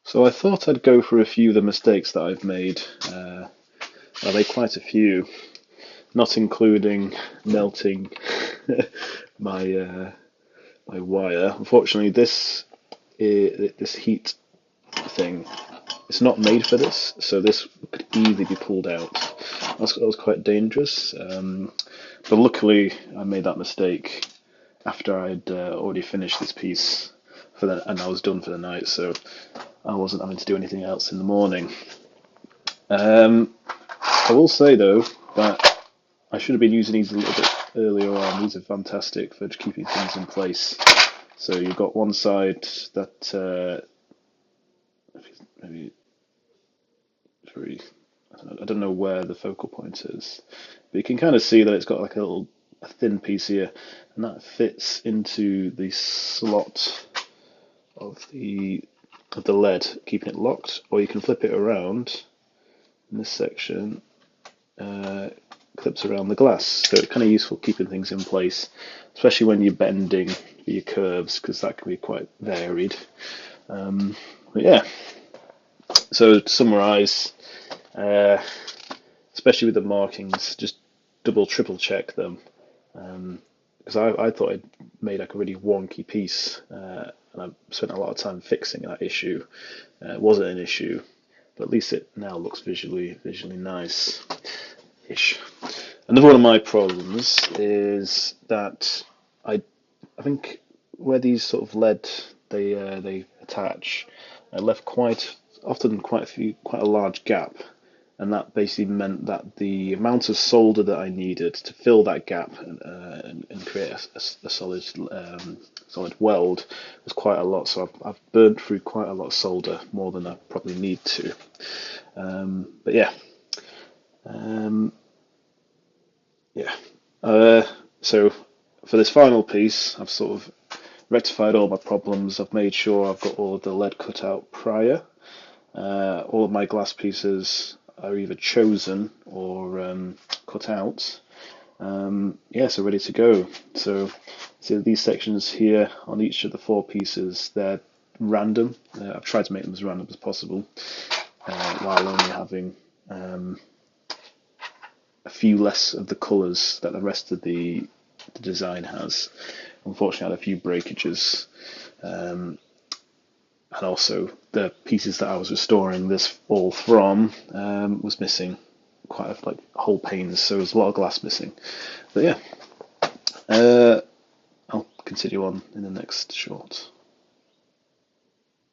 So I thought I'd go through a few of the mistakes that I've made. I've made quite a few, not including melting my my wire. Unfortunately, this heat thing, it's not made for this, so this could easily be pulled out. That was quite dangerous. But luckily, I made that mistake after I'd already finished this piece and I was done for the night, so I wasn't having to do anything else in the morning. I will say though that I should have been using these a little bit earlier on. These are fantastic for keeping things in place. So you've got one side that maybe very, I don't know where the focal point is, but you can kind of see that it's got like a thin piece here, and that fits into the slot of the lead, keeping it locked. Or you can flip it around in this section, clips around the glass, so it's kind of useful keeping things in place, especially when you're bending your curves, because that can be quite varied. But yeah, so to summarise, especially with the markings, just double, triple check them, because I thought I'd made like a really wonky piece, and I spent a lot of time fixing that issue. It wasn't an issue, but at least it now looks visually nice-ish. Another one of my problems is that I think where these sort of lead they attach, I left quite a large gap, and that basically meant that the amount of solder that I needed to fill that gap and create a solid weld was quite a lot. So I've burnt through quite a lot of solder, more than I probably need to. But yeah, um, yeah. So for this final piece, I've sort of rectified all my problems. I've made sure I've got all of the lead cut out prior. All of my glass pieces are either chosen or cut out. Yeah, so ready to go. So these sections here on each of the four pieces, they're random. I've tried to make them as random as possible, while only having a few less of the colours that the rest of the design has. Unfortunately, I had a few breakages, and also the pieces that I was restoring this all from was missing like whole panes, so there's a lot of glass missing. But yeah, I'll continue on in the next short.